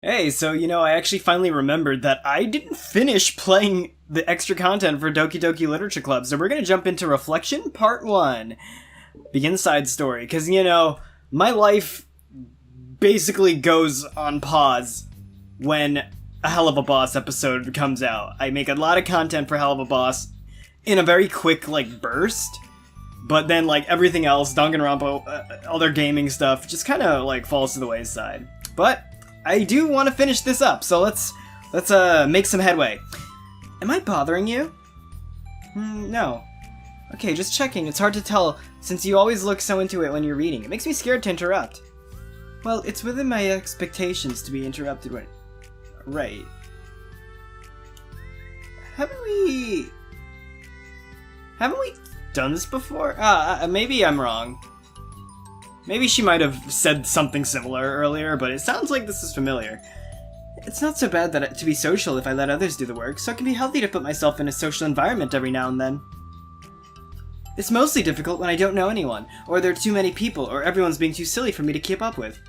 Hey, so I actually finally remembered that I didn't finish playing the extra content for Doki Doki Literature Club, so we're gonna jump into Reflection Part 1. Begin side story, because, my life basically goes on pause when a Hell of a Boss episode comes out. I make a lot of content for Hell of a Boss in a very quick, burst, but then, everything else, Danganronpa, other gaming stuff, just kind of, falls to the wayside. But I do want to finish this up, so let's make some headway. Am I bothering you? No. Okay, just checking. It's hard to tell, since you always look so into it when you're reading. It makes me scared to interrupt. Well, it's within my expectations to be interrupted when... Right. Haven't we done this before? Maybe I'm wrong. Maybe she might have said something similar earlier, but it sounds like this is familiar. It's not so bad to be social if I let others do the work, so it can be healthy to put myself in a social environment every now and then. It's mostly difficult when I don't know anyone, or there are too many people, or everyone's being too silly for me to keep up with.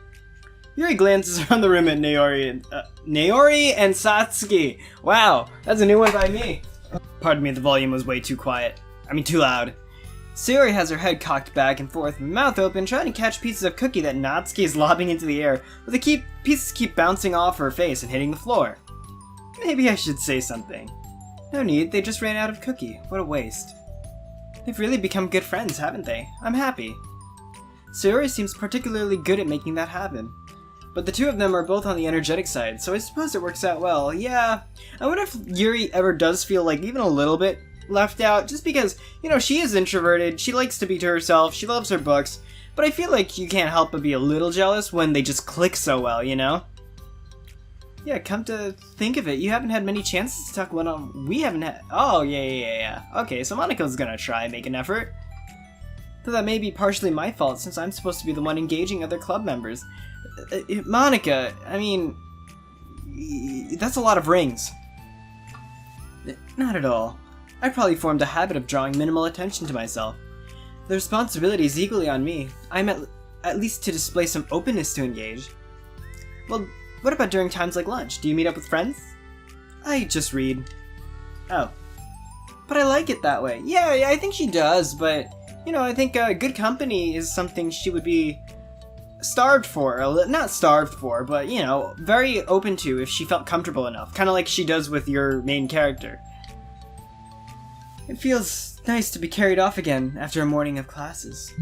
Yuri glances around the room at Naori and Satsuki. Wow, that's a new one by me. Pardon me, the volume was way too too loud. Sayori has her head cocked back and forth, mouth open, trying to catch pieces of cookie that Natsuki is lobbing into the air, but the pieces keep bouncing off her face and hitting the floor. Maybe I should say something. No need, they just ran out of cookie. What a waste. They've really become good friends, haven't they? I'm happy. Sayori seems particularly good at making that happen. But the two of them are both on the energetic side, so I suppose it works out well. Yeah, I wonder if Yuri ever does feel even a little bit left out, just because, she is introverted, she likes to be to herself, she loves her books, but I feel like you can't help but be a little jealous when they just click so well, Yeah, come to think of it, you haven't had many chances to talk one-on-one. We haven't had... Oh, yeah. Okay, so Monika's gonna try and make an effort. Though that may be partially my fault, since I'm supposed to be the one engaging other club members. Monika, I mean... That's a lot of rings. Not at all. I probably formed a habit of drawing minimal attention to myself. The responsibility is equally on me. I'm at least to display some openness to engage. Well, what about during times like lunch? Do you meet up with friends? I just read. Oh. But I like it that way. Yeah, I think she does, but, I think good company is something she would be starved for. Not starved for, but, very open to if she felt comfortable enough. Kind of like she does with your main character. It feels nice to be carried off again after a morning of classes.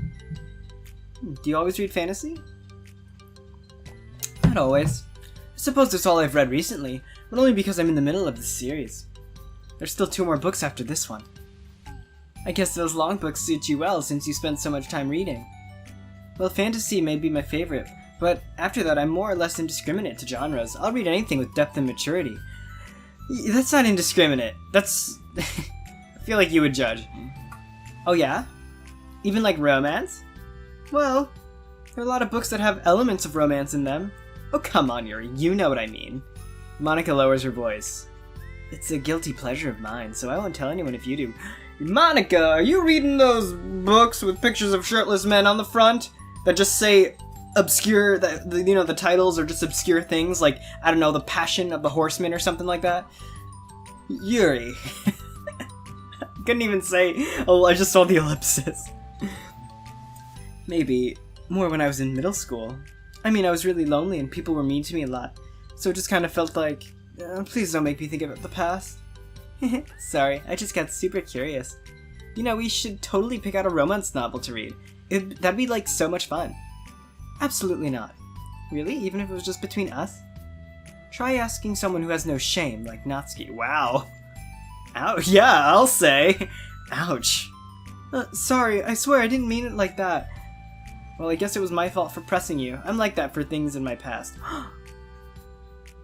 Do you always read fantasy? Not always. I suppose that's all I've read recently, but only because I'm in the middle of the series. There's still 2 more books after this one. I guess those long books suit you well since you spend so much time reading. Well, fantasy may be my favorite, but after that I'm more or less indiscriminate to genres. I'll read anything with depth and maturity. That's not indiscriminate. That's... I feel like you would judge. Oh yeah? Even romance? Well, there are a lot of books that have elements of romance in them. Oh come on, Yuri, you know what I mean. Monika lowers her voice. It's a guilty pleasure of mine, so I won't tell anyone if you do. Monika, are you reading those books with pictures of shirtless men on the front that just say obscure, the titles are just obscure things like, I don't know, The Passion of the Horseman or something like that? Yuri. Couldn't even say, oh, I just saw the ellipsis. Maybe more when I was in middle school. I mean, I was really lonely and people were mean to me a lot, so it just kind of felt like, please don't make me think about the past. Sorry, I just got super curious. We should totally pick out a romance novel to read. That'd be so much fun. Absolutely not. Really? Even if it was just between us? Try asking someone who has no shame, like Natsuki. Wow. Ouch. Yeah, I'll say. Ouch. Sorry, I swear I didn't mean it like that. Well, I guess it was my fault for pressing you. I'm like that for things in my past.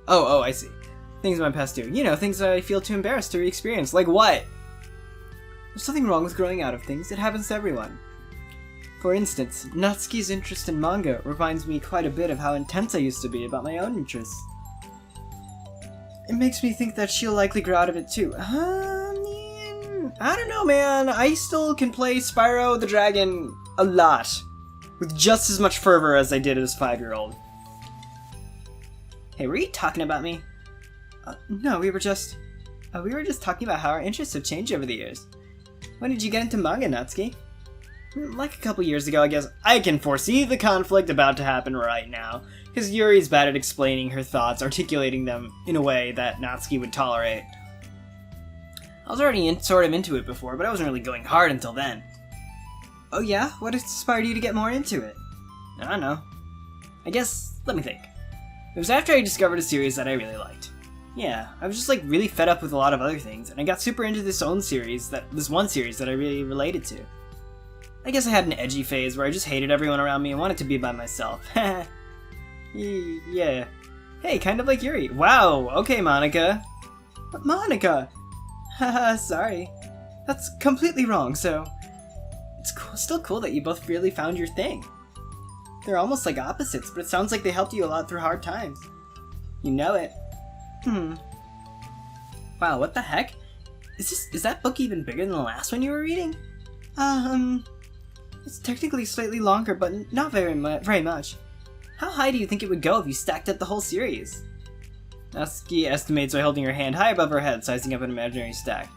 Oh, I see. Things in my past too. Things I feel too embarrassed to re-experience. Like what? There's nothing wrong with growing out of things. It happens to everyone. For instance, Natsuki's interest in manga reminds me quite a bit of how intense I used to be about my own interests. It makes me think that she'll likely grow out of it too. I don't know, man. I still can play Spyro the Dragon a lot. With just as much fervor as I did as a 5-year-old. Hey, were you talking about me? No, we were just talking about how our interests have changed over the years. When did you get into manga, Natsuki? Like a couple years ago, I guess. I can foresee the conflict about to happen right now, because Yuri's bad at explaining her thoughts, articulating them in a way that Natsuki would tolerate. I was already sort of into it before, but I wasn't really going hard until then. Oh yeah? What inspired you to get more into it? I don't know. I guess, let me think. It was after I discovered a series that I really liked. Yeah, I was just like really fed up with a lot of other things, and I got super into this one series that I really related to. I guess I had an edgy phase where I just hated everyone around me and wanted to be by myself. Yeah. Hey, kind of like Yuri. Wow, okay, Monika. But Monika! Haha, sorry. That's completely wrong, so... It's still cool that you both really found your thing. They're almost like opposites, but it sounds like they helped you a lot through hard times. You know it. Wow, what the heck? Is that book even bigger than the last one you were reading? It's technically slightly longer, but not very much. How high do you think it would go if you stacked up the whole series? Natsuki estimates by holding her hand high above her head, sizing up an imaginary stack.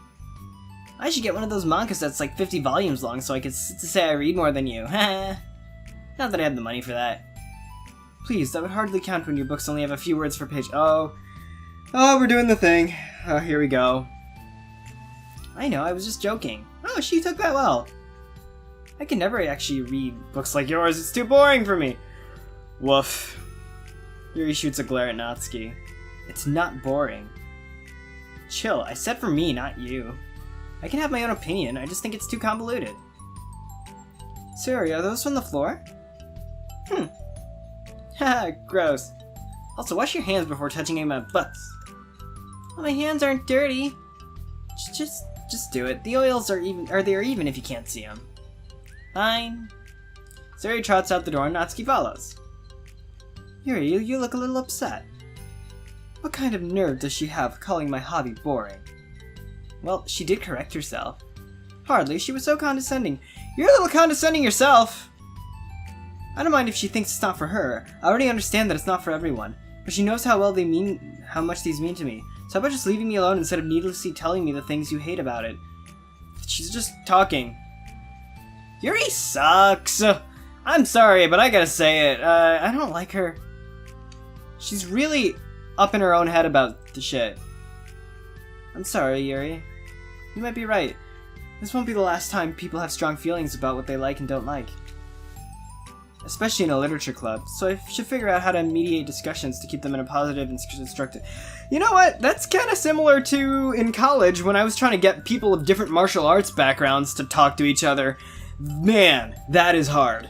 I should get one of those mangas that's like 50 volumes long so I could say I read more than you. Not that I have the money for that. Please, that would hardly count when your books only have a few words per page. Oh, we're doing the thing. Oh, here we go. I know, I was just joking. Oh, she took that well. I can never actually read books like yours. It's too boring for me. Woof. Yuri shoots a glare at Natsuki. It's not boring. Chill, I said for me, not you. I can have my own opinion, I just think it's too convoluted. Sayori, are those from the floor? Haha, gross. Also, wash your hands before touching any of my butts. Well, my hands aren't dirty. Just do it. The oils are even if you can't see them. Fine. Sayori trots out the door and Natsuki follows. Yuri, you look a little upset. What kind of nerve does she have calling my hobby boring? Well, she did correct herself. Hardly, she was so condescending. You're a little condescending yourself! I don't mind if she thinks it's not for her. I already understand that it's not for everyone. But she knows how much these mean to me. So how about just leaving me alone instead of needlessly telling me the things you hate about it? She's just talking. Yuri sucks! I'm sorry, but I gotta say it. I don't like her. She's really up in her own head about the shit. I'm sorry, Yuri. You might be right. This won't be the last time people have strong feelings about what they like and don't like. Especially in a literature club, so I should figure out how to mediate discussions to keep them in a positive and constructive... You know what? That's kind of similar to in college when I was trying to get people of different martial arts backgrounds to talk to each other. Man, that is hard.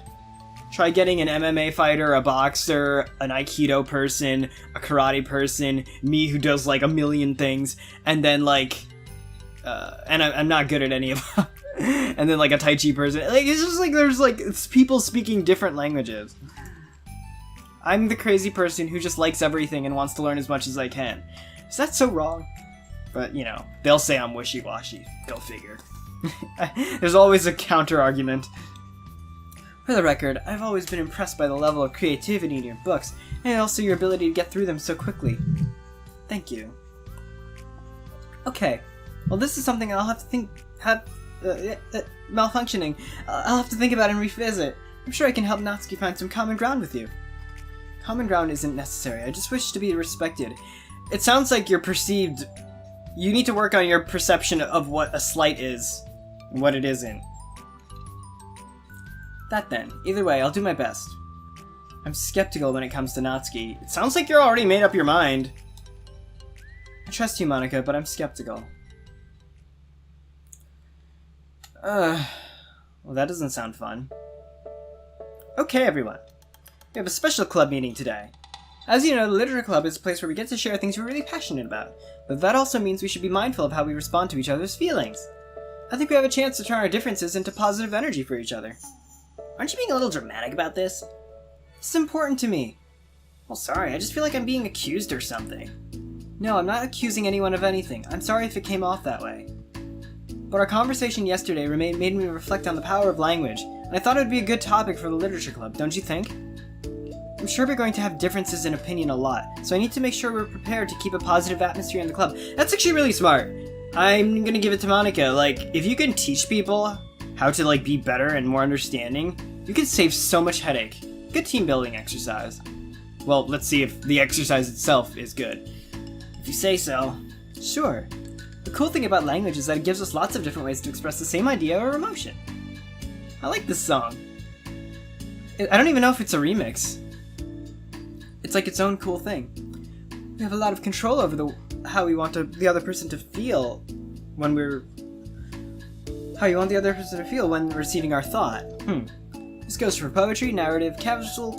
Try getting an MMA fighter, a boxer, an Aikido person, a karate person, me who does like a million things, and then like... and I'm not good at any of them. And then like a Tai Chi person. Like, it's just like there's like it's people speaking different languages. I'm the crazy person who just likes everything and wants to learn as much as I can. Is that so wrong? But, you know, they'll say I'm wishy-washy. Go figure. There's always a counter-argument. For the record, I've always been impressed by the level of creativity in your books, and also your ability to get through them so quickly. Thank you. Okay. Well, this is something I'll have to malfunctioning. I'll have to think about and revisit. I'm sure I can help Natsuki find some common ground with you. Common ground isn't necessary. I just wish to be respected. It sounds like you're perceived... You need to work on your perception of what a slight is and what it isn't. That then. Either way, I'll do my best. I'm skeptical when it comes to Natsuki. It sounds like you're already made up your mind. I trust you, Monika, but I'm skeptical. Well, that doesn't sound fun. Okay, everyone. We have a special club meeting today. As you know, the Literature Club is a place where we get to share things we're really passionate about, but that also means we should be mindful of how we respond to each other's feelings. I think we have a chance to turn our differences into positive energy for each other. Aren't you being a little dramatic about this? This is important to me. Well, sorry, I just feel like I'm being accused or something. No, I'm not accusing anyone of anything. I'm sorry if it came off that way. But our conversation yesterday made me reflect on the power of language, and I thought it would be a good topic for the Literature Club, don't you think? I'm sure we're going to have differences in opinion a lot, so I need to make sure we're prepared to keep a positive atmosphere in the club. That's actually really smart. I'm gonna give it to Monika. Like, if you can teach people how to, like, be better and more understanding, you can save so much headache. Good team building exercise. Well, let's see if the exercise itself is good. If you say so. Sure. The cool thing about language is that it gives us lots of different ways to express the same idea or emotion. I like this song. I don't even know if it's a remix. It's like its own cool thing. We have a lot of control over how we want the other person to feel when we're... How you want the other person to feel when receiving our thought. This goes for poetry, narrative, casual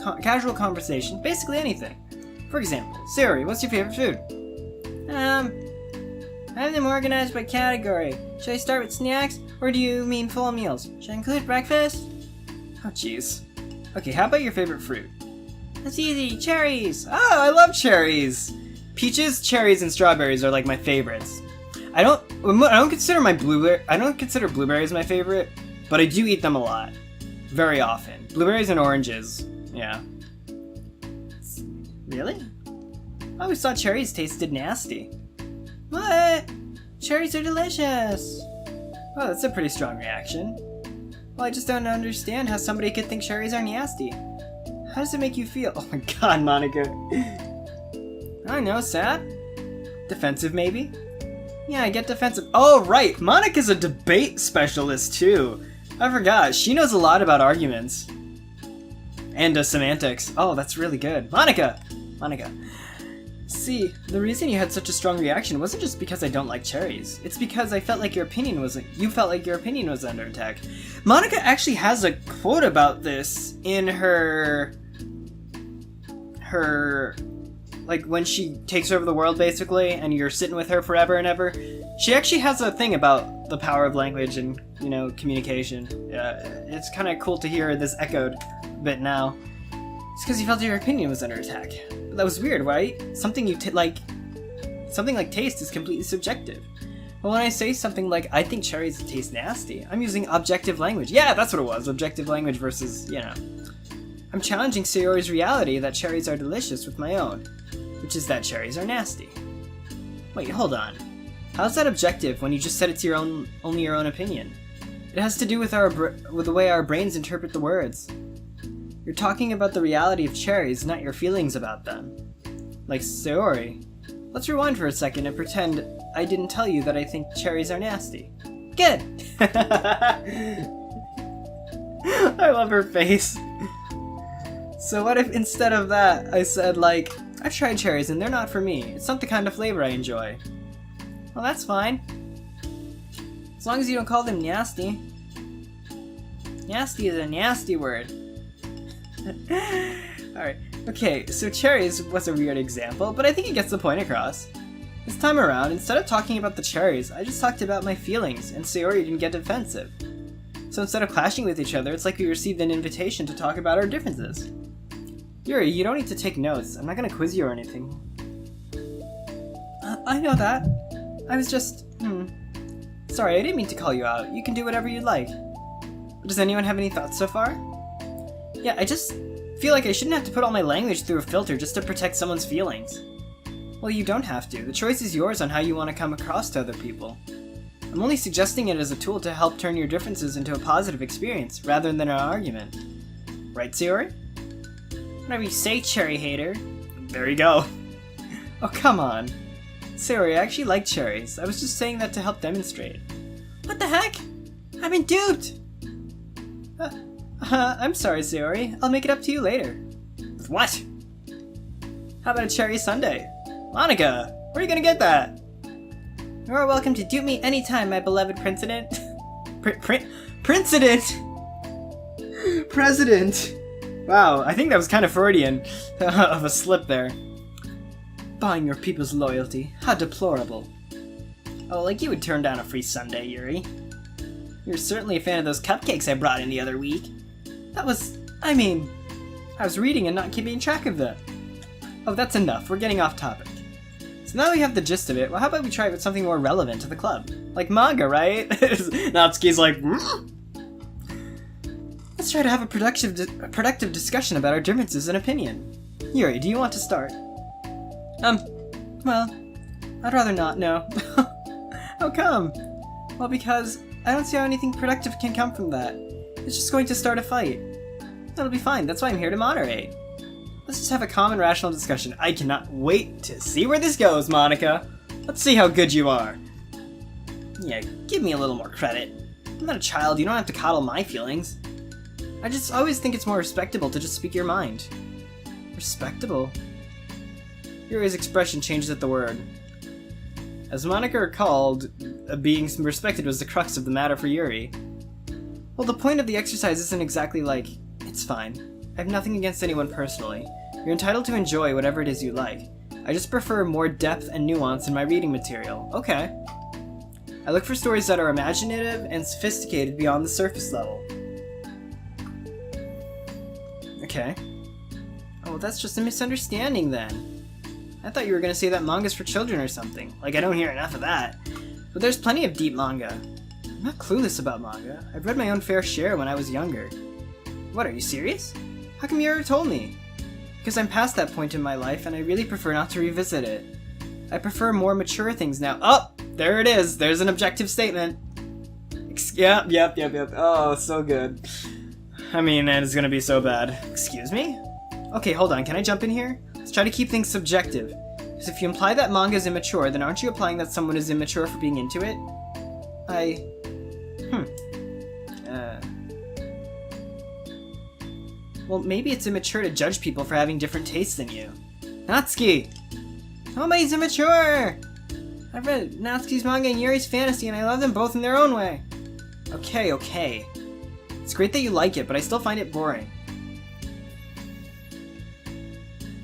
conversation, basically anything. For example, Sayori, what's your favorite food? I have them organized by category. Should I start with snacks, or do you mean full meals? Should I include breakfast? Oh, jeez. Okay, how about your favorite fruit? That's easy, cherries! Oh, I love cherries! Peaches, cherries, and strawberries are like my favorites. I don't consider blueberries my favorite, but I do eat them a lot. Very often. Blueberries and oranges. Yeah. Really? I always thought cherries tasted nasty. What? Cherries are delicious! Oh, that's a pretty strong reaction. Well, I just don't understand how somebody could think cherries are nasty. How does it make you feel? Oh my god, Monika. I don't know, sad? Defensive, maybe? Yeah, I get defensive. Oh, right! Monika's a debate specialist, too. I forgot. She knows a lot about arguments. And semantics. Oh, that's really good. Monika! See, the reason you had such a strong reaction wasn't just because I don't like cherries. It's because I felt like you felt like your opinion was under attack. Monika actually has a quote about this in her like when she takes over the world basically and you're sitting with her forever and ever. She actually has a thing about the power of language and, you know, communication. It's kind of cool to hear this echoed a bit now. It's because you felt your opinion was under attack. But that was weird, right? Something like taste is completely subjective. But when I say something like, I think cherries taste nasty, I'm using objective language. Yeah, that's what it was. Objective language versus, you know. I'm challenging Sayori's reality that cherries are delicious with my own, which is that cherries are nasty. Wait, hold on. How's that objective when you just said it's only your own opinion? It has to do with the way our brains interpret the words. You're talking about the reality of cherries, not your feelings about them. Like Sayori. Let's rewind for a second and pretend I didn't tell you that I think cherries are nasty. Good! I love her face. So what if instead of that I said like, I've tried cherries and they're not for me. It's not the kind of flavor I enjoy. Well, that's fine. As long as you don't call them nasty. Nasty is a nasty word. Alright, okay, so cherries was a weird example, but I think it gets the point across. This time around, instead of talking about the cherries, I just talked about my feelings, and Sayori didn't get defensive. So instead of clashing with each other, it's like we received an invitation to talk about our differences. Yuri, you don't need to take notes. I'm not gonna quiz you or anything. I know that. I was just... Sorry, I didn't mean to call you out. You can do whatever you'd like. Does anyone have any thoughts so far? Yeah, I just feel like I shouldn't have to put all my language through a filter just to protect someone's feelings. Well, you don't have to. The choice is yours on how you want to come across to other people. I'm only suggesting it as a tool to help turn your differences into a positive experience, rather than an argument. Right, Sayori? Whatever you say, cherry hater. There you go. Oh, come on. Sayori, I actually like cherries. I was just saying that to help demonstrate. What the heck? I've been duped! I'm sorry, Sayori. I'll make it up to you later. With what? How about a cherry sundae? Monika, where are you gonna get that? You're welcome to dupe me anytime, my beloved President. President! Wow, I think that was kind of Freudian of a slip there. Buying your people's loyalty. How deplorable. Oh, like you would turn down a free sundae, Yuri. You're certainly a fan of those cupcakes I brought in the other week. I was reading and not keeping track of them. Oh, that's enough. We're getting off topic. So now we have the gist of it, well, how about we try it with something more relevant to the club? Like manga, right? Natsuki's like, Let's try to have a productive discussion about our differences in opinion. Yuri, do you want to start? Well, I'd rather not, no. How come? Well, because I don't see how anything productive can come from that. It's just going to start a fight. That'll be fine, that's why I'm here to moderate. Let's just have a calm and rational discussion. I cannot wait to see where this goes, Monika. Let's see how good you are. Yeah, give me a little more credit. I'm not a child, you don't have to coddle my feelings. I just always think it's more respectable to just speak your mind. Respectable? Yuri's expression changes at the word. As Monika recalled, being respected was the crux of the matter for Yuri. Well, the point of the exercise isn't exactly like, it's fine. I have nothing against anyone personally. You're entitled to enjoy whatever it is you like. I just prefer more depth and nuance in my reading material. Okay. I look for stories that are imaginative and sophisticated beyond the surface level. Okay. Oh, that's just a misunderstanding then. I thought you were gonna say that manga's for children or something. Like, I don't hear enough of that. But there's plenty of deep manga. I'm not clueless about manga. I've read my own fair share when I was younger. What, are you serious? How come you never told me? Because I'm past that point in my life, and I really prefer not to revisit it. I prefer more mature things now. Oh! There it is! There's an objective statement! Yep. Oh, so good. I mean, that is gonna be so bad. Excuse me? Okay, hold on, can I jump in here? Let's try to keep things subjective. Because if you imply that manga is immature, then aren't you implying that someone is immature for being into it? Well, maybe it's immature to judge people for having different tastes than you. Natsuki! Nobody's immature! I've read Natsuki's manga and Yuri's fantasy, and I love them both in their own way. Okay. It's great that you like it, but I still find it boring.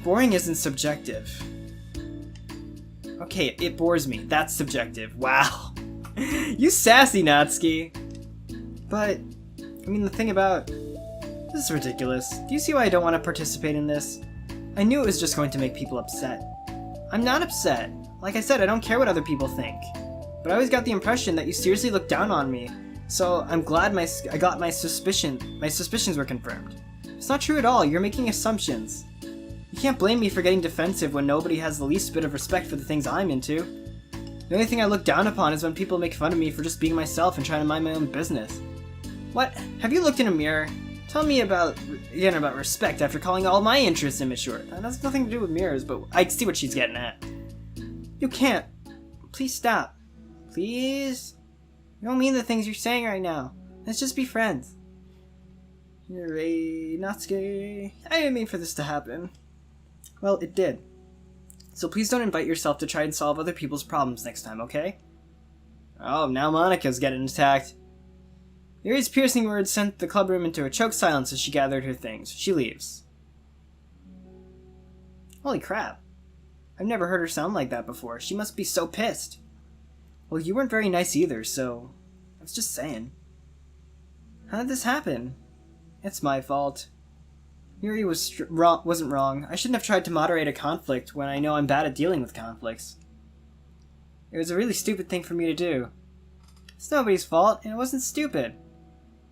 Boring isn't subjective. Okay, it bores me. That's subjective. Wow. You sassy, Natsuki. But, I mean, the thing about... This is ridiculous. Do you see why I don't want to participate in this? I knew it was just going to make people upset. I'm not upset. Like I said, I don't care what other people think. But I always got the impression that you seriously looked down on me. So I'm glad my suspicions were confirmed. It's not true at all. You're making assumptions. You can't blame me for getting defensive when nobody has the least bit of respect for the things I'm into. The only thing I look down upon is when people make fun of me for just being myself and trying to mind my own business. What? Have you looked in a mirror? Tell me about respect after calling all my interests immature. That has nothing to do with mirrors, but I see what she's getting at. You can't. Please stop. Please? You don't mean the things you're saying right now. Let's just be friends. Yuri, Natsuki. I didn't mean for this to happen. Well, it did. So please don't invite yourself to try and solve other people's problems next time, okay? Oh, now Monika's getting attacked. Yuri's piercing words sent the clubroom into a choked silence as she gathered her things. She leaves. Holy crap. I've never heard her sound like that before. She must be so pissed. Well, you weren't very nice either, so... I was just saying. How did this happen? It's my fault. Yuri wasn't wrong. I shouldn't have tried to moderate a conflict when I know I'm bad at dealing with conflicts. It was a really stupid thing for me to do. It's nobody's fault, and it wasn't stupid.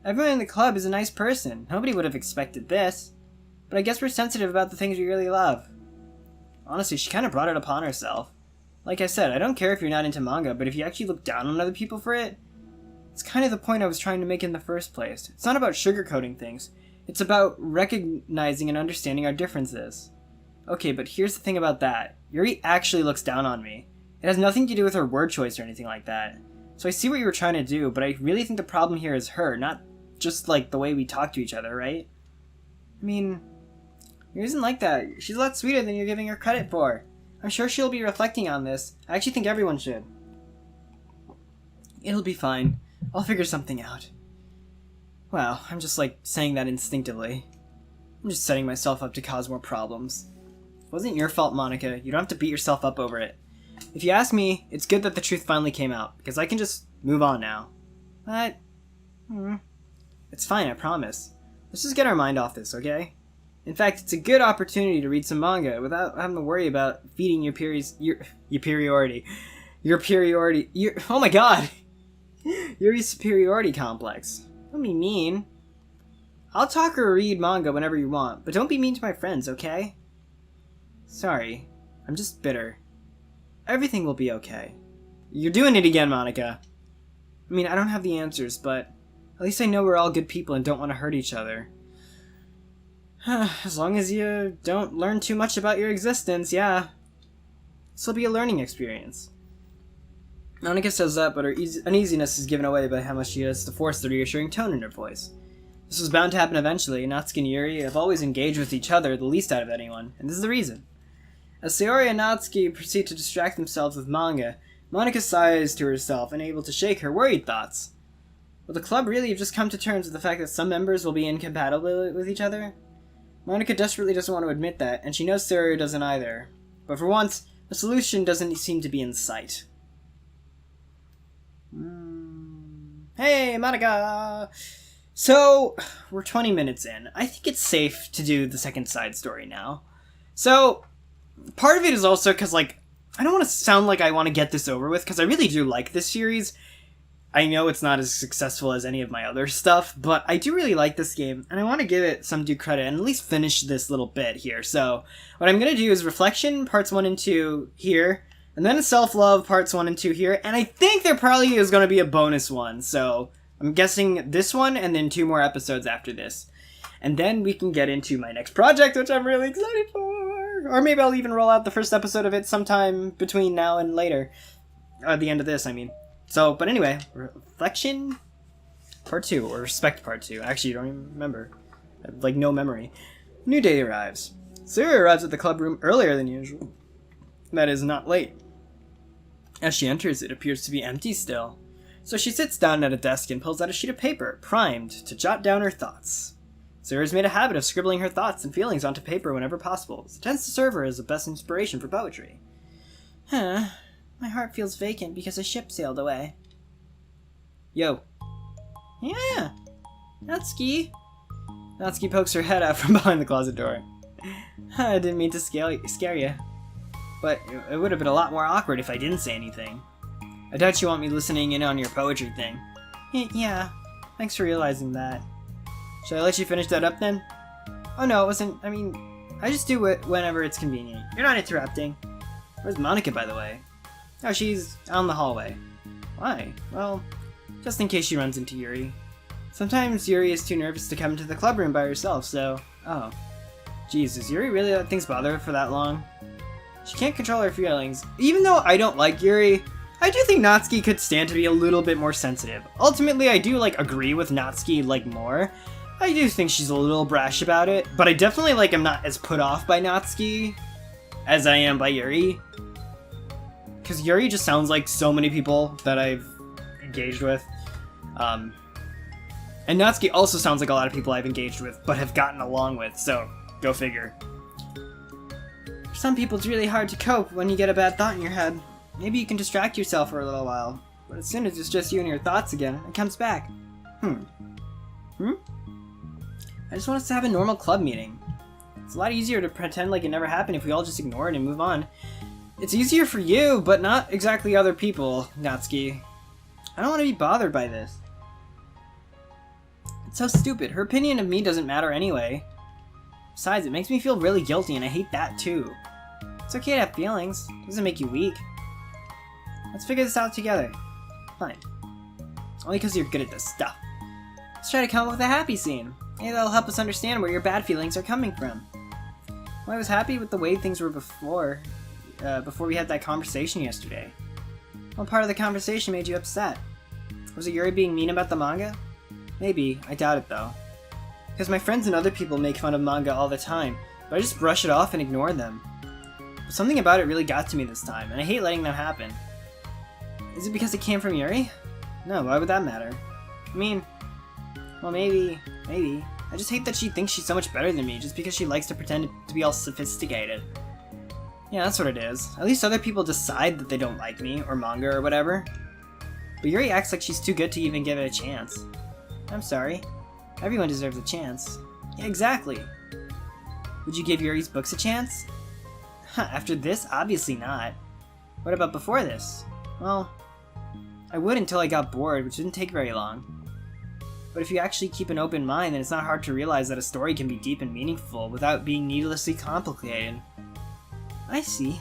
Everyone in the club is a nice person. Nobody would have expected this. But I guess we're sensitive about the things we really love. Honestly, she kind of brought it upon herself. Like I said, I don't care if you're not into manga, but if you actually look down on other people for it, it's kind of the point I was trying to make in the first place. It's not about sugarcoating things. It's about recognizing and understanding our differences. Okay, but here's the thing about that. Yuri actually looks down on me. It has nothing to do with her word choice or anything like that. So I see what you were trying to do, but I really think the problem here is her, not just like the way we talk to each other, right? I mean, Yuri isn't like that. She's a lot sweeter than you're giving her credit for. I'm sure she'll be reflecting on this. I actually think everyone should. It'll be fine. I'll figure something out. Wow, I'm just like saying that instinctively. I'm just setting myself up to cause more problems. It wasn't your fault, Monika. You don't have to beat yourself up over it. If you ask me, it's good that the truth finally came out, because I can just move on now. But... it's fine, I promise. Let's just get our mind off this, okay? In fact, it's a good opportunity to read some manga without having to worry about feeding your superiority complex. Don't be mean. I'll talk or read manga whenever you want, but don't be mean to my friends, okay? Sorry. I'm just bitter. Everything will be okay. You're doing it again, Monika. I mean, I don't have the answers, but at least I know we're all good people and don't want to hurt each other. As long as you don't learn too much about your existence, yeah. This will be a learning experience. Monika says that, but her uneasiness is given away by how much she has to force the reassuring tone in her voice. This was bound to happen eventually. Natsuki and Yuri have always engaged with each other the least out of anyone, and this is the reason. As Sayori and Natsuki proceed to distract themselves with manga, Monika sighs to herself, unable to shake her worried thoughts. Will the club really have just come to terms with the fact that some members will be incompatible with each other? Monika desperately doesn't want to admit that, and she knows Sayori doesn't either. But for once, a solution doesn't seem to be in sight. Hey, Monika! So, we're 20 minutes in. I think it's safe to do the second side story now. So, part of it is also because, like, I don't want to sound like I want to get this over with, because I really do like this series. I know it's not as successful as any of my other stuff, but I do really like this game, and I want to give it some due credit and at least finish this little bit here. So, what I'm going to do is Reflection, parts 1 and 2 here, and then Self-Love, parts 1 and 2 here, and I think there probably is going to be a bonus one, so I'm guessing this one and then 2 more episodes after this. And then we can get into my next project, which I'm really excited for! Or maybe I'll even roll out the first episode of it sometime between now and later. At the end of this, I mean. So, but anyway, Reflection Part 2, or Respect Part 2. Actually, you don't even remember. I have, like, no memory. New day arrives. Sayori arrives at the club room earlier than usual. That is, not late. As she enters, it appears to be empty still. So she sits down at a desk and pulls out a sheet of paper, primed to jot down her thoughts. Sayori's made a habit of scribbling her thoughts and feelings onto paper whenever possible. It tends to serve her as the best inspiration for poetry. My heart feels vacant because a ship sailed away. Yo. Yeah. Natsuki. Natsuki pokes her head out from behind the closet door. I didn't mean to scare you. But it would have been a lot more awkward if I didn't say anything. I doubt you want me listening in on your poetry thing. Yeah. Thanks for realizing that. Should I let you finish that up then? Oh no, it wasn't. I mean, I just do it whenever it's convenient. You're not interrupting. Where's Monika, by the way? Oh, she's out in the hallway. Why? Well, just in case she runs into Yuri. Sometimes Yuri is too nervous to come into the club room by herself, so... Oh. Jeez, does Yuri really let things bother her for that long? She can't control her feelings. Even though I don't like Yuri, I do think Natsuki could stand to be a little bit more sensitive. Ultimately, I do, like, agree with Natsuki, like, more. I do think she's a little brash about it, but I definitely, like, am not as put off by Natsuki as I am by Yuri. Because Yuri just sounds like so many people that I've engaged with. And Natsuki also sounds like a lot of people I've engaged with, but have gotten along with, so go figure. For some people, it's really hard to cope when you get a bad thought in your head. Maybe you can distract yourself for a little while, but as soon as it's just you and your thoughts again, it comes back. I just want us to have a normal club meeting. It's a lot easier to pretend like it never happened if we all just ignore it and move on. It's easier for you, but not exactly other people, Natsuki. I don't want to be bothered by this. It's so stupid. Her opinion of me doesn't matter anyway. Besides, it makes me feel really guilty, and I hate that too. It's okay to have feelings. It doesn't make you weak. Let's figure this out together. Fine. Only because you're good at this stuff. Let's try to come up with a happy scene. Maybe that'll help us understand where your bad feelings are coming from. Well, I was happy with the way things were before we had that conversation yesterday. What part of the conversation made you upset? Was it Yuri being mean about the manga? Maybe. I doubt it, though. Because my friends and other people make fun of manga all the time, but I just brush it off and ignore them. But something about it really got to me this time, and I hate letting that happen. Is it because it came from Yuri? No, why would that matter? I mean, well, maybe. I just hate that she thinks she's so much better than me just because she likes to pretend to be all sophisticated. Yeah, that's what it is. At least other people decide that they don't like me, or manga, or whatever. But Yuri acts like she's too good to even give it a chance. I'm sorry. Everyone deserves a chance. Yeah, exactly. Would you give Yuri's books a chance? After this? Obviously not. What about before this? Well, I would until I got bored, which didn't take very long. But if you actually keep an open mind, then it's not hard to realize that a story can be deep and meaningful without being needlessly complicated. I see.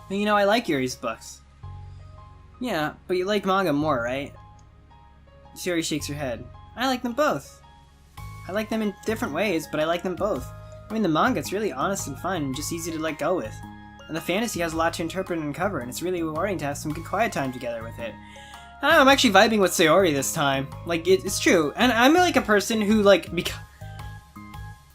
And you know, I like Yuri's books. Yeah, but you like manga more, right? Sayori shakes her head. I like them both. I like them in different ways, but I like them both. I mean, the manga, it's really honest and fun and just easy to let go with. And the fantasy has a lot to interpret and uncover, and it's really rewarding to have some good quiet time together with it. I don't know, I'm actually vibing with Sayori this time. Like, it's true. And I'm like a person who, like,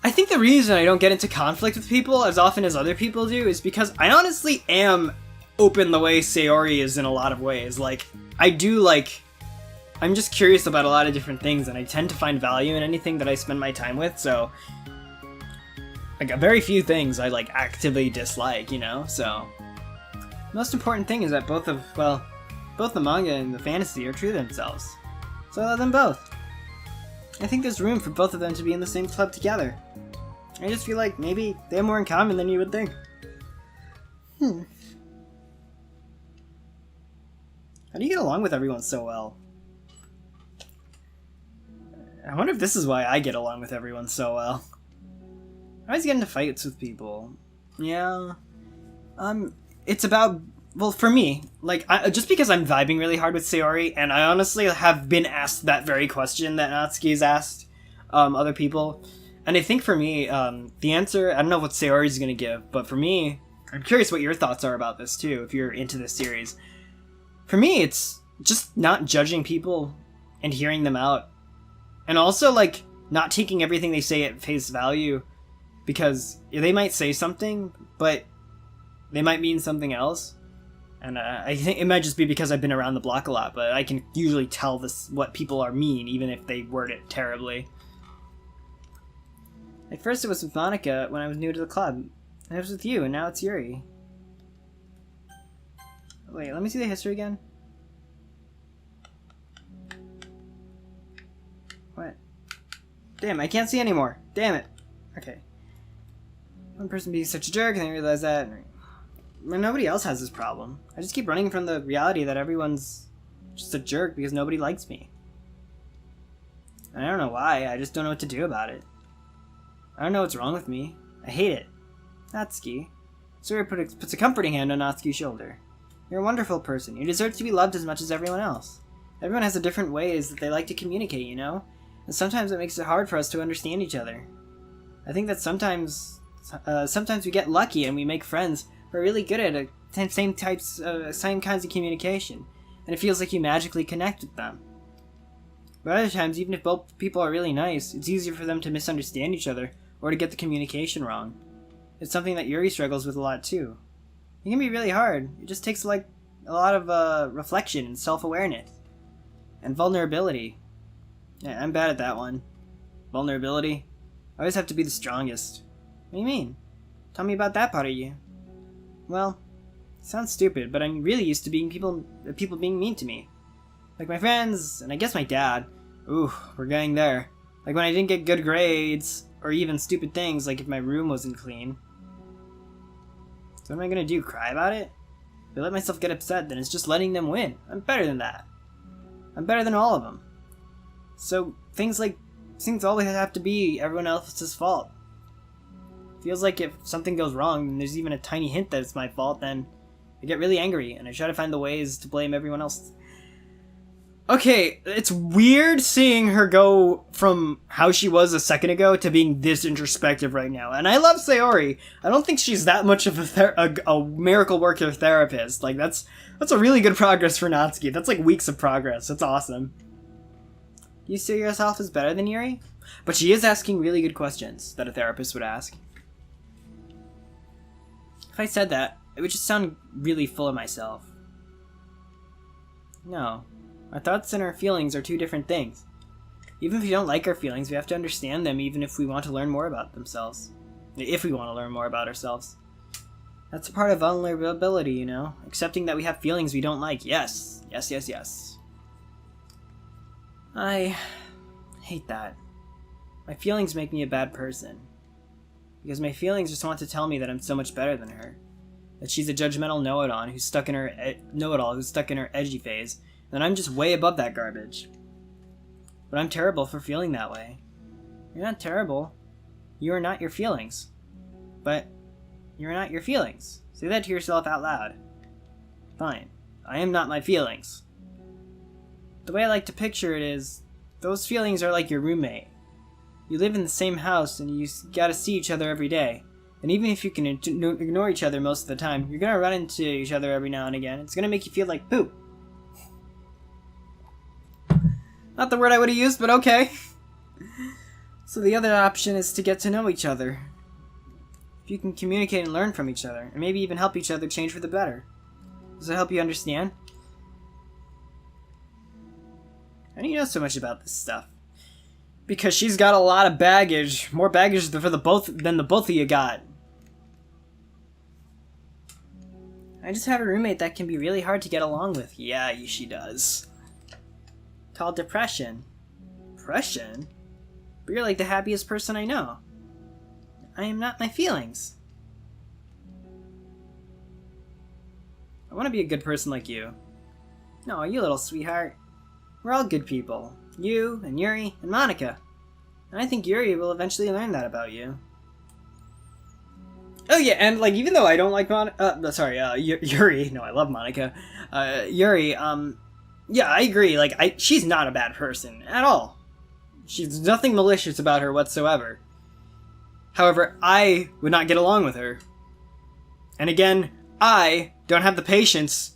I think the reason I don't get into conflict with people as often as other people do is because I honestly am open the way Sayori is in a lot of ways. Like, I do, like... I'm just curious about a lot of different things, and I tend to find value in anything that I spend my time with, so... Like, very few things I, like, actively dislike, you know? So... The most important thing is that both the manga and the fantasy are true to themselves. So I love them both. I think there's room for both of them to be in the same club together. I just feel like maybe they have more in common than you would think. How do you get along with everyone so well? I wonder if this is why I get along with everyone so well. I always get into fights with people. Yeah. It's about... Well, for me, like, just because I'm vibing really hard with Sayori, and I honestly have been asked that very question that Natsuki's asked other people, and I think for me, the answer, I don't know what Sayori's gonna give, but for me, I'm curious what your thoughts are about this too, if you're into this series. For me, it's just not judging people and hearing them out, and also, like, not taking everything they say at face value, because they might say something, but they might mean something else. And I think it might just be because I've been around the block a lot, but I can usually tell what people are mean, even if they word it terribly. At first it was with Monika when I was new to the club. And it was with you, and now it's Yuri. Wait, let me see the history again. What? Damn, I can't see anymore. Damn it. Okay. One person being such a jerk, and then I realized that... Nobody else has this problem. I just keep running from the reality that everyone's just a jerk because nobody likes me. And I don't know why, I just don't know what to do about it. I don't know what's wrong with me. I hate it. Natsuki. Sayori puts a comforting hand on Natsuki's shoulder. You're a wonderful person. You deserve to be loved as much as everyone else. Everyone has the different ways that they like to communicate, you know? And sometimes it makes it hard for us to understand each other. I think that sometimes we get lucky and we make friends we're really good at same kinds of communication, and it feels like you magically connect with them. But other times, even if both people are really nice, it's easier for them to misunderstand each other, or to get the communication wrong. It's something that Yuri struggles with a lot too. It can be really hard. It just takes like a lot of reflection and self-awareness. And vulnerability. Yeah, I'm bad at that one. Vulnerability? I always have to be the strongest. What do you mean? Tell me about that part of you. Well, it sounds stupid, but I'm really used to people being mean to me. Like my friends, and I guess my dad. Ooh, we're getting there. Like when I didn't get good grades, or even stupid things like if my room wasn't clean. So what am I gonna do, cry about it? If I let myself get upset, then it's just letting them win. I'm better than that. I'm better than all of them. So things always have to be everyone else's fault. Feels like if something goes wrong and there's even a tiny hint that it's my fault, then I get really angry and I try to find the ways to blame everyone else. Okay, it's weird seeing her go from how she was a second ago to being this introspective right now. And I love Sayori. I don't think she's that much of a miracle worker therapist. Like, that's a really good progress for Natsuki. That's like weeks of progress. That's awesome. Do you see yourself as better than Yuri? But she is asking really good questions that a therapist would ask. If I said that, it would just sound really full of myself. No. Our thoughts and our feelings are two different things. Even if we don't like our feelings, we have to understand them even if we want to learn more about themselves. If we want to learn more about ourselves. That's a part of vulnerability, you know? Accepting that we have feelings we don't like. Yes. Yes, yes, yes. I hate that. My feelings make me a bad person. Because my feelings just want to tell me that I'm so much better than her. That she's a judgmental know-it-all who's stuck in her edgy phase. And I'm just way above that garbage. but I'm terrible for feeling that way. You're not terrible. You are not your feelings. But you're not your feelings. Say that to yourself out loud. Fine. I am not my feelings. The way I like to picture it is, those feelings are like your roommate. You live in the same house and you gotta see each other every day. And even if you can ignore each other most of the time, you're gonna run into each other every now and again. It's gonna make you feel like poop. Not the word I would have used, but okay. So the other option is to get to know each other. If you can communicate and learn from each other, and maybe even help each other change for the better. Does it help you understand? How do you know so much about this stuff? Because she's got a lot of baggage. More baggage than the both of you got. I just have a roommate that can be really hard to get along with. Yeah, she does. Called depression. Depression? But you're like the happiest person I know. I am not my feelings. I want to be a good person like you. No, you little sweetheart. We're all good people. You, and Yuri, and Monika. And I think Yuri will eventually learn that about you. Oh yeah, and like, even though I don't like Yuri, no, I love Monika. Yuri, yeah, I agree, like, she's not a bad person, at all. She's nothing malicious about her whatsoever. However, I would not get along with her. And again, I don't have the patience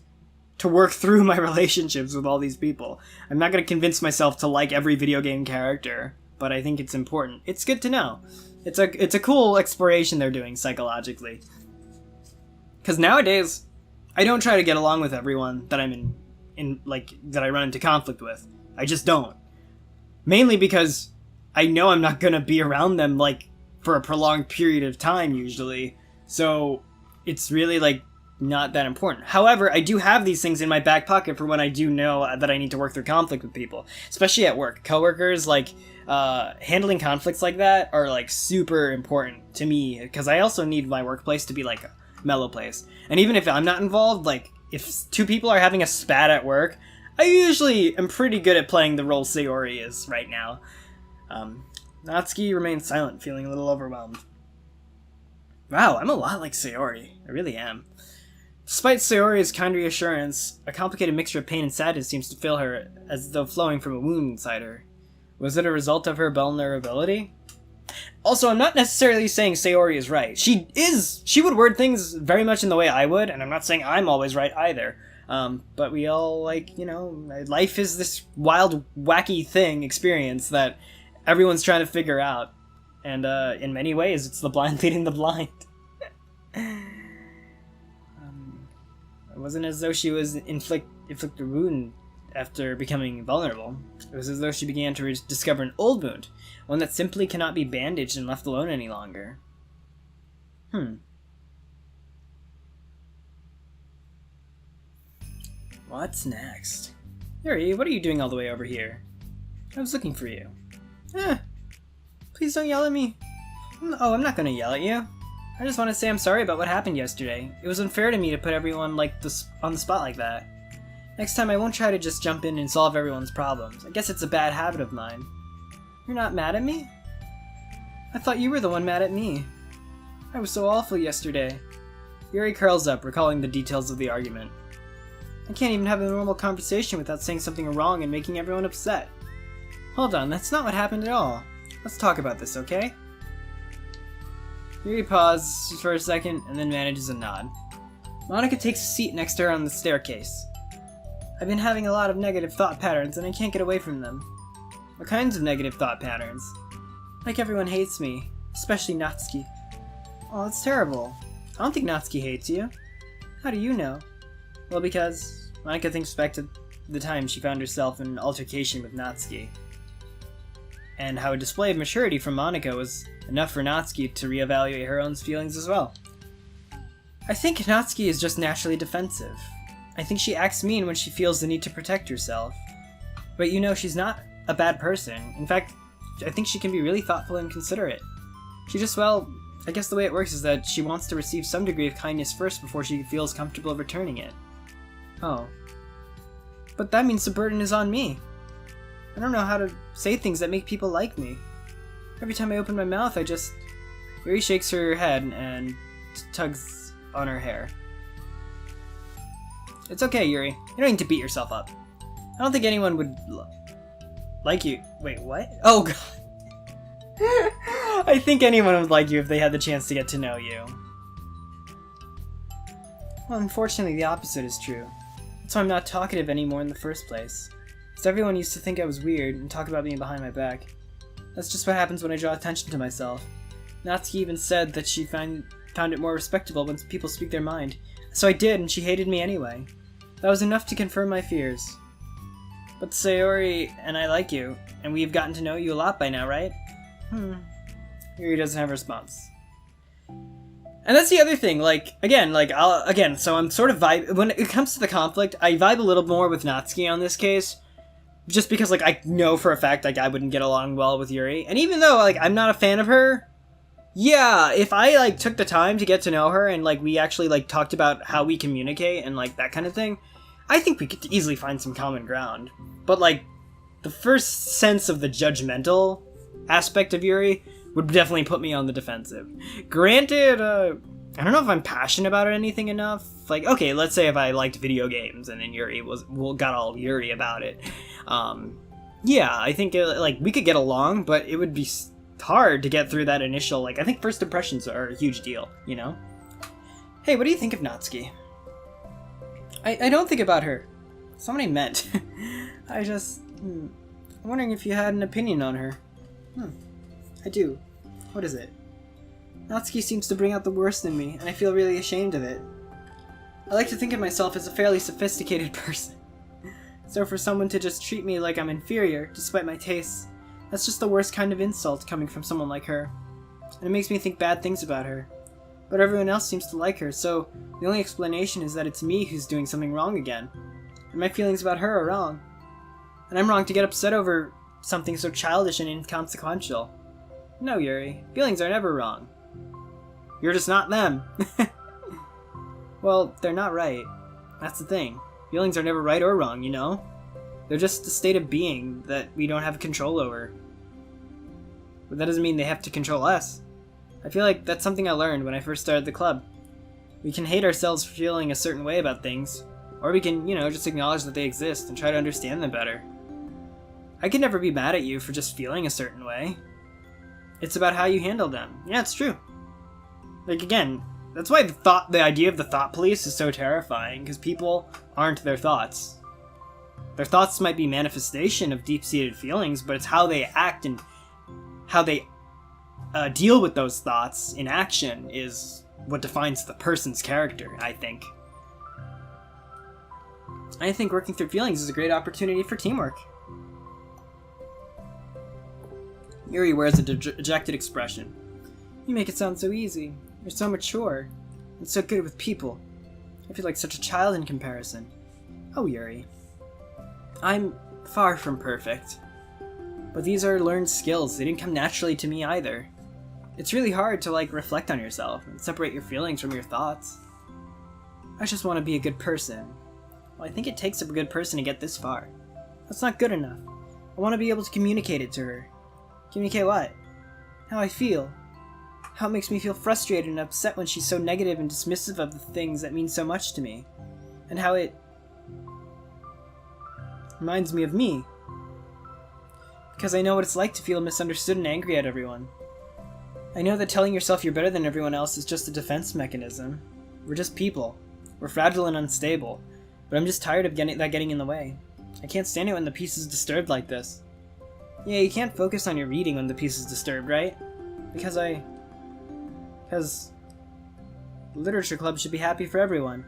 to work through my relationships with all these people. I'm not going to convince myself to like every video game character, but I think it's important. It's good to know. It's a cool exploration they're doing psychologically. Because nowadays, I don't try to get along with everyone that I'm that I run into conflict with. I just don't. Mainly because I know I'm not going to be around them, like, for a prolonged period of time, usually. So, it's really, like, not that important. However, I do have these things in my back pocket for when I do know that I need to work through conflict with people. Especially at work. Coworkers, like, handling conflicts like that are, like, super important to me. Because I also need my workplace to be, like, a mellow place. And even if I'm not involved, like, if two people are having a spat at work, I usually am pretty good at playing the role Sayori is right now. Natsuki remains silent, feeling a little overwhelmed. Wow, I'm a lot like Sayori. I really am. Despite Sayori's kind reassurance, a complicated mixture of pain and sadness seems to fill her, as though flowing from a wound inside her. Was it a result of her vulnerability? Also, I'm not necessarily saying Sayori is right. She would word things very much in the way I would, and I'm not saying I'm always right either. But we all, like, you know, life is this wild, wacky experience that everyone's trying to figure out. And, in many ways, it's the blind leading the blind. It wasn't as though she was inflict a wound after becoming vulnerable. It was as though she began to discover an old wound, one that simply cannot be bandaged and left alone any longer. What's next? Yuri, what are you doing all the way over here? I was looking for you. Please don't yell at me. Oh, I'm not gonna yell at you. I just want to say I'm sorry about what happened yesterday. It was unfair to me to put everyone on the spot like that. Next time I won't try to just jump in and solve everyone's problems. I guess it's a bad habit of mine. You're not mad at me? I thought you were the one mad at me. I was so awful yesterday. Yuri curls up, recalling the details of the argument. I can't even have a normal conversation without saying something wrong and making everyone upset. Hold on, that's not what happened at all. Let's talk about this, okay? Yuri pauses for a second and then manages a nod. Monika takes a seat next to her on the staircase. I've been having a lot of negative thought patterns and I can't get away from them. What kinds of negative thought patterns? Like everyone hates me, especially Natsuki. Oh, that's terrible. I don't think Natsuki hates you. How do you know? Well, because Monika thinks back to the time she found herself in an altercation with Natsuki. And how a display of maturity from Monika was enough for Natsuki to reevaluate her own feelings as well. I think Natsuki is just naturally defensive. I think she acts mean when she feels the need to protect herself. But you know, she's not a bad person. In fact, I think she can be really thoughtful and considerate. She just, well, I guess the way it works is that she wants to receive some degree of kindness first before she feels comfortable returning it. Oh. But that means the burden is on me. I don't know how to say things that make people like me. Every time I open my mouth, Yuri shakes her head and tugs on her hair. It's okay, Yuri. You don't need to beat yourself up. I don't think anyone would like you. Wait, what? Oh, God. I think anyone would like you if they had the chance to get to know you. Well, unfortunately, the opposite is true. That's why I'm not talkative anymore in the first place. Because everyone used to think I was weird and talk about me behind my back. That's just what happens when I draw attention to myself. Natsuki even said that she found it more respectable when people speak their mind. So I did, and she hated me anyway. That was enough to confirm my fears. But Sayori and I like you, and we've gotten to know you a lot by now, right? Yuri doesn't have a response. And that's the other thing, so I'm sort of when it comes to the conflict, I vibe a little more with Natsuki on this case, just because, I know for a fact, I wouldn't get along well with Yuri, and even though, I'm not a fan of her, yeah, if I, took the time to get to know her, and, we actually, talked about how we communicate, and, that kind of thing, I think we could easily find some common ground. But, the first sense of the judgmental aspect of Yuri would definitely put me on the defensive. Granted, I don't know if I'm passionate about it anything enough. Okay, let's say if I liked video games and then Yuri got all Yuri about it. Yeah, I think, we could get along, but it would be hard to get through that initial, I think first impressions are a huge deal, you know? Hey, what do you think of Natsuki? I don't think about her. That's not what I meant. I'm wondering if you had an opinion on her. I do. What is it? Natsuki seems to bring out the worst in me, and I feel really ashamed of it. I like to think of myself as a fairly sophisticated person. So for someone to just treat me like I'm inferior, despite my tastes, that's just the worst kind of insult coming from someone like her. And it makes me think bad things about her. But everyone else seems to like her, so the only explanation is that it's me who's doing something wrong again. And my feelings about her are wrong. And I'm wrong to get upset over something so childish and inconsequential. No, Yuri. Feelings are never wrong. You're just not them. Well, they're not right. That's the thing. Feelings are never right or wrong, you know? They're just a state of being that we don't have control over. But that doesn't mean they have to control us. I feel like that's something I learned when I first started the club. We can hate ourselves for feeling a certain way about things, or we can, just acknowledge that they exist and try to understand them better. I could never be mad at you for just feeling a certain way. It's about how you handle them. Yeah, it's true. Again, that's why the idea of the thought police is so terrifying, because people aren't their thoughts. Their thoughts might be manifestation of deep-seated feelings, but it's how they act and how they deal with those thoughts in action is what defines the person's character, I think. I think working through feelings is a great opportunity for teamwork. Yuri wears a dejected expression. You make it sound so easy. You're so mature. And so good with people. I feel like such a child in comparison. Oh, Yuri. I'm far from perfect. But these are learned skills. They didn't come naturally to me either. It's really hard to, reflect on yourself and separate your feelings from your thoughts. I just want to be a good person. Well, I think it takes a good person to get this far. That's not good enough. I want to be able to communicate it to her. Communicate what? How I feel. How it makes me feel frustrated and upset when she's so negative and dismissive of the things that mean so much to me. And how it reminds me of me. Because I know what it's like to feel misunderstood and angry at everyone. I know that telling yourself you're better than everyone else is just a defense mechanism. We're just people. We're fragile and unstable. But I'm just tired of getting in the way. I can't stand it when the peace is disturbed like this. Yeah, you can't focus on your reading when the peace is disturbed, right? Because the Literature Club should be happy for everyone.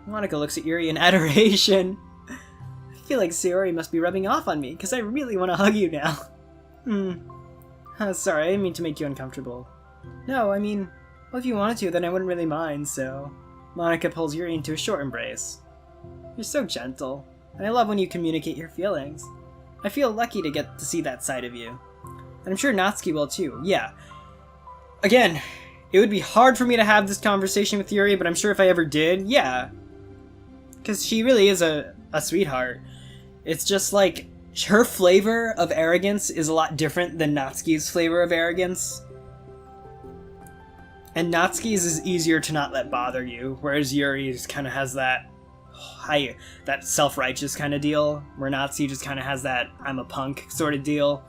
Monika looks at Yuri in adoration. I feel like Sayori must be rubbing off on me, because I really want to hug you now. Sorry, I didn't mean to make you uncomfortable. No, I mean, well, if you wanted to, then I wouldn't really mind, so... Monika pulls Yuri into a short embrace. You're so gentle, and I love when you communicate your feelings. I feel lucky to get to see that side of you. And I'm sure Natsuki will too, yeah. Again, it would be hard for me to have this conversation with Yuri, but I'm sure if I ever did, yeah. Because she really is a sweetheart. It's just her flavor of arrogance is a lot different than Natsuki's flavor of arrogance. And Natsuki's is easier to not let bother you, whereas Yuri's kind of has that self-righteous kind of deal, where Natsuki just kind of has that I'm a punk sort of deal.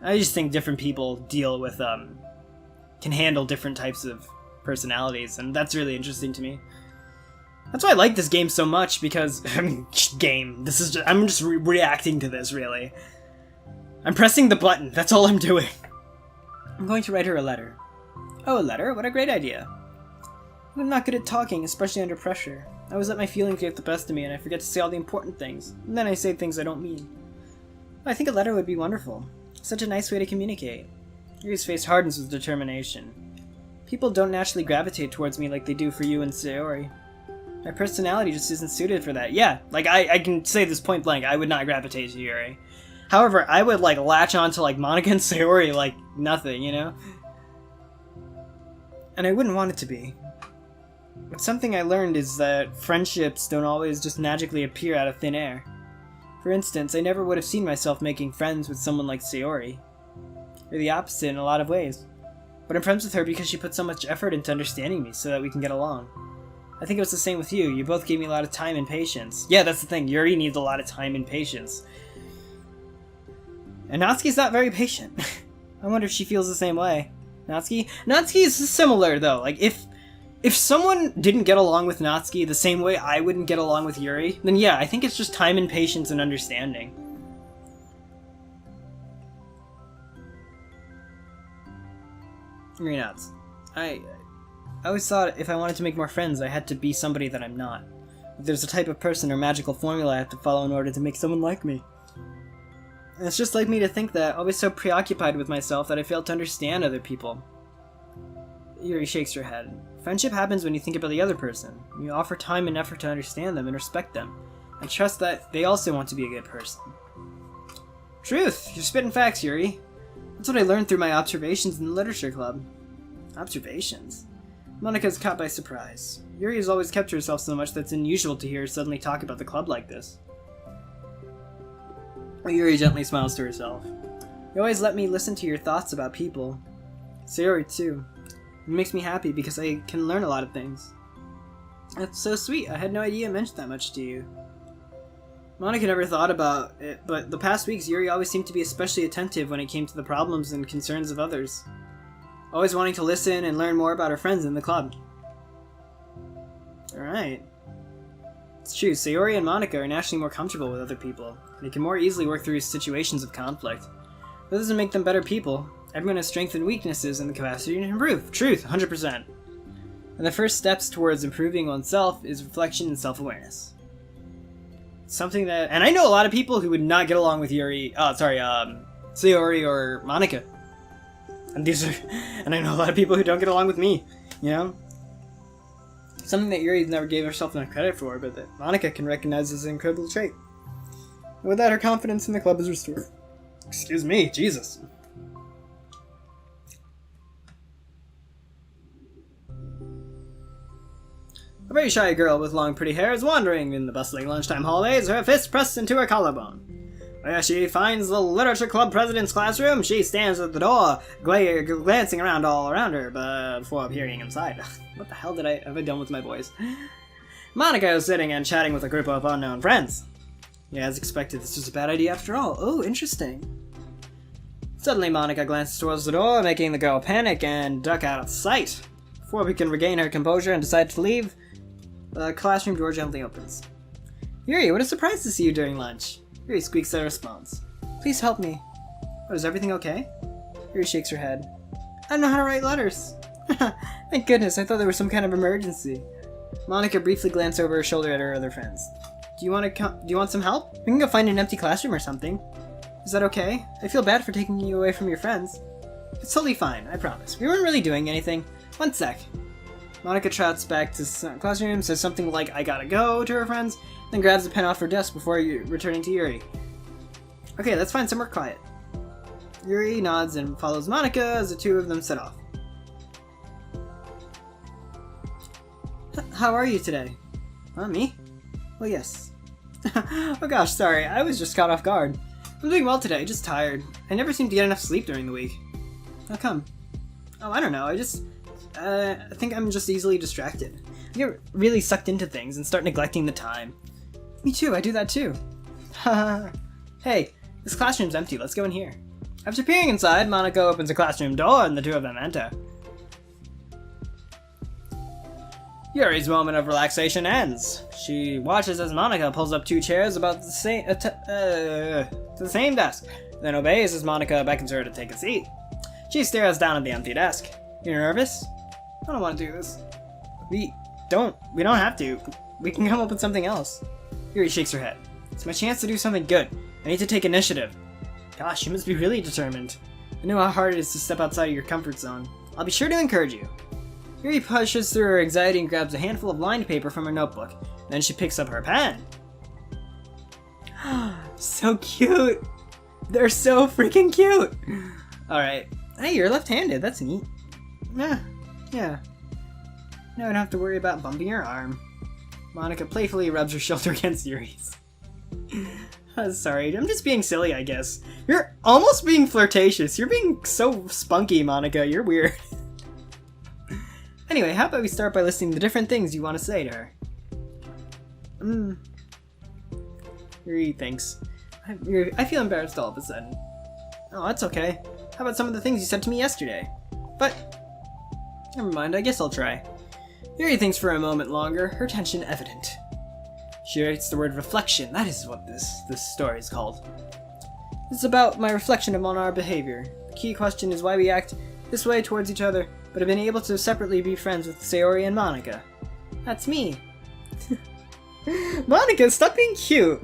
I just think different people deal with, can handle different types of personalities, and that's really interesting to me. That's why I like this game so much, because, I'm just reacting to this, really. I'm pressing the button, that's all I'm doing. I'm going to write her a letter. Oh, a letter? What a great idea. I'm not good at talking, especially under pressure. I always let my feelings get the best of me, and I forget to say all the important things. And then I say things I don't mean. I think a letter would be wonderful. Such a nice way to communicate. Yuri's face hardens with determination. People don't naturally gravitate towards me like they do for you and Sayori. My personality just isn't suited for that. Yeah, like, I can say this point blank, I would not gravitate to Yuri. However, I would, like, latch on to, like, Monika and Sayori like nothing, you know? And I wouldn't want it to be. But something I learned is that friendships don't always just magically appear out of thin air. For instance, I never would have seen myself making friends with someone like Sayori. We're the opposite in a lot of ways. But I'm friends with her because she put so much effort into understanding me so that we can get along. I think it was the same with you. You both gave me a lot of time and patience. Yeah, that's the thing. Yuri needs a lot of time and patience. And Natsuki's not very patient. I wonder if she feels the same way. Natsuki is similar, though. Like, if someone didn't get along with Natsuki the same way I wouldn't get along with Yuri, then yeah, I think it's just time and patience and understanding. Yuri Nats. I always thought if I wanted to make more friends, I had to be somebody that I'm not. If there's a type of person or magical formula I have to follow in order to make someone like me. And it's just like me to think that, always so preoccupied with myself that I fail to understand other people. Yuri shakes her head. Friendship happens when you think about the other person. You offer time and effort to understand them and respect them, and trust that they also want to be a good person. Truth! You're spitting facts, Yuri. That's what I learned through my observations in the literature club. Observations? Monika's caught by surprise. Yuri has always kept to herself so much that it's unusual to hear her suddenly talk about the club like this. Yuri gently smiles to herself. You always let me listen to your thoughts about people. Sayori, too. It makes me happy because I can learn a lot of things. That's so sweet. I had no idea it meant that much to you. Monika never thought about it, but the past weeks Yuri always seemed to be especially attentive when it came to the problems and concerns of others. Always wanting to listen and learn more about her friends in the club. Alright. It's true, Sayori and Monika are naturally more comfortable with other people. They can more easily work through situations of conflict. That doesn't make them better people. Everyone has strengths and weaknesses and the capacity to improve. Truth, 100%. And the first steps towards improving oneself is reflection and self-awareness. Something that... And I know a lot of people who would not get along with Sayori or Monika. And I know a lot of people who don't get along with me, you know? Something that Yuri never gave herself enough credit for, but that Monika can recognize as an incredible trait. And with that, her confidence in the club is restored. Excuse me, Jesus. A very shy girl with long pretty hair is wandering in the bustling lunchtime hallways, her fist pressed into her collarbone. Where she finds the literature club president's classroom, she stands at the door, glancing around all around her, but before appearing inside. What the hell have I done with my voice? Monika is sitting and chatting with a group of unknown friends. Yeah, as expected, this was a bad idea after all. Oh, interesting. Suddenly, Monika glances towards the door, making the girl panic and duck out of sight. Before we can regain her composure and decide to leave, the classroom door gently opens. Yuri, what a surprise to see you during lunch. Yuri squeaks a response. Please help me. Oh, is everything okay? Yuri shakes her head. I don't know how to write letters. Thank goodness, I thought there was some kind of emergency. Monika briefly glanced over her shoulder at her other friends. Do you want some help? We can go find an empty classroom or something. Is that okay? I feel bad for taking you away from your friends. It's totally fine, I promise. We weren't really doing anything. One sec. Monika trots back to the classroom, says something like, I gotta go, to her friends, then grabs a pen off her desk before returning to Yuri. Okay, let's find somewhere quiet. Yuri nods and follows Monika as the two of them set off. How are you today? Me? Well, yes. Oh gosh, sorry, I was just caught off guard. I'm doing well today, just tired. I never seem to get enough sleep during the week. How come? Oh, I don't know, I think I'm just easily distracted. I get really sucked into things and start neglecting the time. Me too, I do that too. Haha. Hey, this classroom's empty, let's go in here. After peering inside, Monika opens a classroom door and the two of them enter. Yuri's moment of relaxation ends. She watches as Monika pulls up 2 chairs about to the same desk, then obeys as Monika beckons her to take a seat. She stares down at the empty desk. You're nervous? I don't want to do this. We don't have to. We can come up with something else. Yuri shakes her head. It's my chance to do something good. I need to take initiative. Gosh, you must be really determined. I know how hard it is to step outside of your comfort zone. I'll be sure to encourage you. Yuri pushes through her anxiety and grabs a handful of lined paper from her notebook. Then she picks up her pen. So cute! They're so freaking cute! Alright. Hey, you're left-handed. That's neat. Yeah. Now I don't have to worry about bumping your arm. Monika playfully rubs her shoulder against Yuri's. Sorry, I'm just being silly, I guess. You're almost being flirtatious. You're being so spunky, Monika. You're weird. Anyway, how about we start by listing the different things you want to say to her? Yuri thinks. I feel embarrassed all of a sudden. Oh, that's okay. How about some of the things you said to me yesterday? But, never mind, I guess I'll try. Yuri thinks for a moment longer, her tension evident. She writes the word reflection. That is what this story is called. It's about my reflection upon our behavior. The key question is why we act this way towards each other, but have been able to separately be friends with Sayori and Monika. That's me. Monika, stop being cute!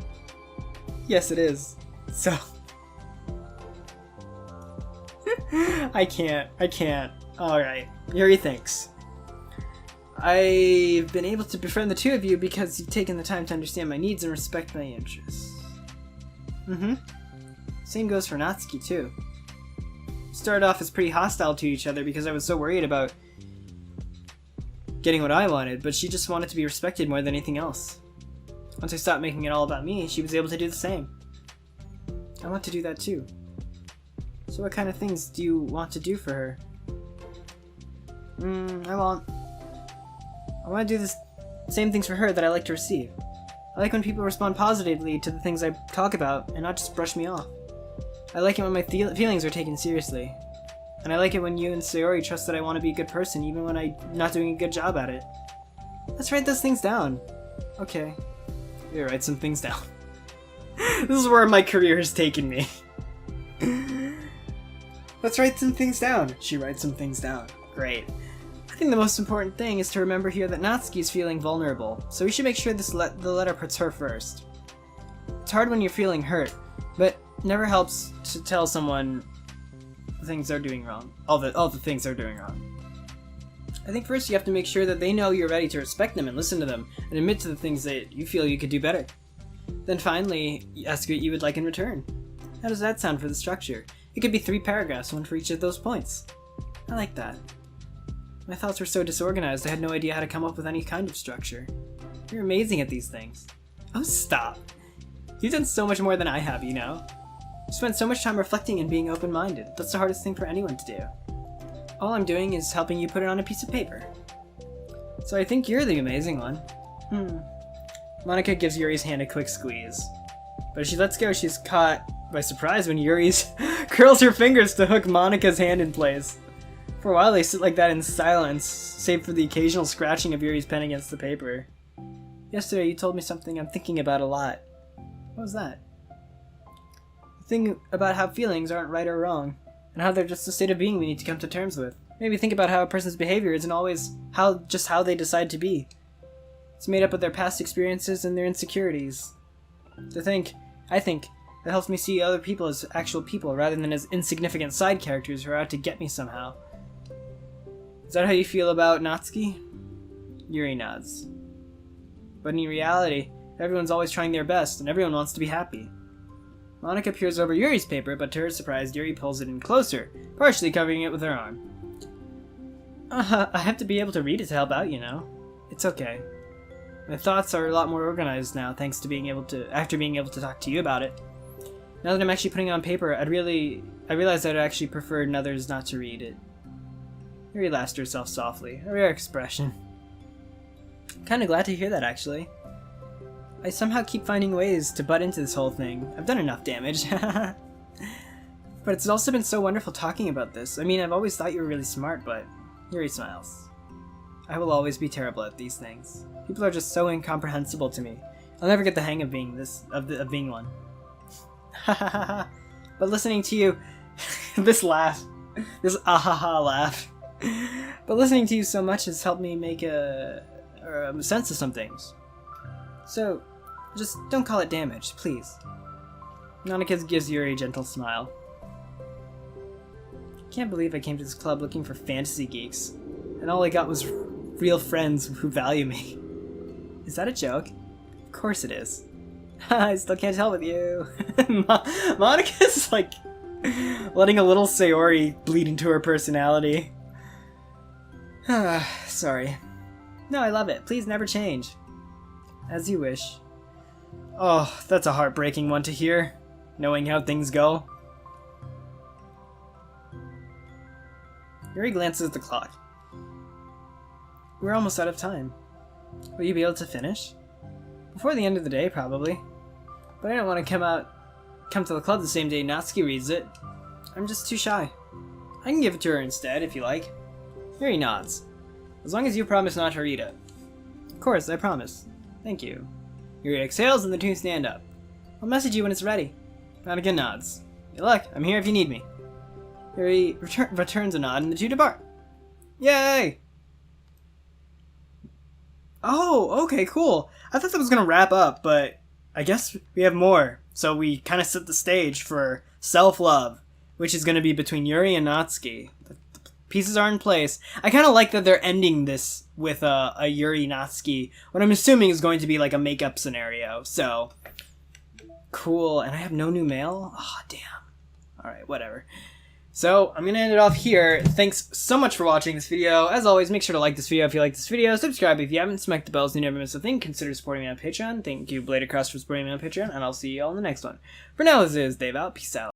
Yes, it is. So... I can't. Alright, Yuri thinks. I've been able to befriend the 2 of you because you've taken the time to understand my needs and respect my interests. Same goes for Natsuki, too. We started off as pretty hostile to each other because I was so worried about getting what I wanted, but she just wanted to be respected more than anything else. Once I stopped making it all about me, she was able to do the same. I want to do that too. So what kind of things do you want to do for her? I want to do the same things for her that I like to receive. I like when people respond positively to the things I talk about and not just brush me off. I like it when my feelings are taken seriously. And I like it when you and Sayori trust that I want to be a good person even when I'm not doing a good job at it. Let's write those things down. Okay. Yeah, write some things down. This is where my career has taken me. Let's write some things down. She writes some things down. Great. I think the most important thing is to remember here that Natsuki is feeling vulnerable, so we should make sure the letter puts her first. It's hard when you're feeling hurt, but it never helps to tell someone the things they're doing wrong. All the things they're doing wrong. I think first you have to make sure that they know you're ready to respect them and listen to them, and admit to the things that you feel you could do better. Then finally, ask what you would like in return. How does that sound for the structure? It could be 3 paragraphs, one for each of those points. I like that. My thoughts were so disorganized I had no idea how to come up with any kind of structure. You're amazing at these things. Oh, stop. You've done so much more than I have, you know? You spent so much time reflecting and being open-minded. That's the hardest thing for anyone to do. All I'm doing is helping you put it on a piece of paper. So I think you're the amazing one. Monika gives Yuri's hand a quick squeeze. But as she lets go, she's caught by surprise when Yuri's curls her fingers to hook Monika's hand in place. For a while they sit like that in silence, save for the occasional scratching of Yuri's pen against the paper. Yesterday you told me something I'm thinking about a lot. What was that? The thing about how feelings aren't right or wrong, and how they're just a state of being we need to come to terms with. Maybe think about how a person's behavior isn't always just how they decide to be. It's made up of their past experiences and their insecurities. I think, that helps me see other people as actual people rather than as insignificant side characters who are out to get me somehow. Is that how you feel about Natsuki? Yuri nods. But in reality, everyone's always trying their best, and everyone wants to be happy. Monika peers over Yuri's paper, but to her surprise, Yuri pulls it in closer, partially covering it with her arm. I have to be able to read it to help out, you know. It's okay. My thoughts are a lot more organized now, thanks to after being able to talk to you about it. Now that I'm actually putting it on paper, I realized I'd actually preferred others not to read it. Yuri laughed to herself softly, a rare expression. Kinda glad to hear that, actually. I somehow keep finding ways to butt into this whole thing. I've done enough damage. But it's also been so wonderful talking about this. I mean, I've always thought you were really smart, but... Yuri smiles. I will always be terrible at these things. People are just so incomprehensible to me. I'll never get the hang of being of being one. But listening to you... this laugh. This ahaha laugh. But listening to you so much has helped me make a sense of some things. So, just don't call it damage, please. Monika gives Yuri a gentle smile. Can't believe I came to this club looking for fantasy geeks, and all I got was real friends who value me. Is that a joke? Of course it is. I still can't tell with you. Monika's like letting a little Sayori bleed into her personality. Sorry. No, I love it. Please never change. As you wish. Oh, that's a heartbreaking one to hear, knowing how things go. Yuri glances at the clock. We're almost out of time. Will you be able to finish? Before the end of the day, probably. But I don't want to come to the club the same day Natsuki reads it. I'm just too shy. I can give it to her instead, if you like. Yuri nods. As long as you promise not to read it. Of course, I promise. Thank you. Yuri exhales and the two stand up. I'll message you when it's ready. Monika nods. Good luck, I'm here if you need me. Yuri returns a nod and the two depart. Yay! Oh, okay, cool. I thought that was gonna wrap up, but I guess we have more. So we kind of set the stage for self-love, which is gonna be between Yuri and Natsuki. The pieces are in place. I kind of like that they're ending this with a Yuri Natsuki, what I'm assuming is going to be like a makeup scenario. So, cool. And I have no new mail? Oh, damn. Alright, whatever. So, I'm going to end it off here. Thanks so much for watching this video. As always, make sure to like this video if you like this video, subscribe if you haven't, smack the bell so you never miss a thing, consider supporting me on Patreon. Thank you, Blade Across, for supporting me on Patreon, and I'll see you all in the next one. For now, this is Dave out. Peace out.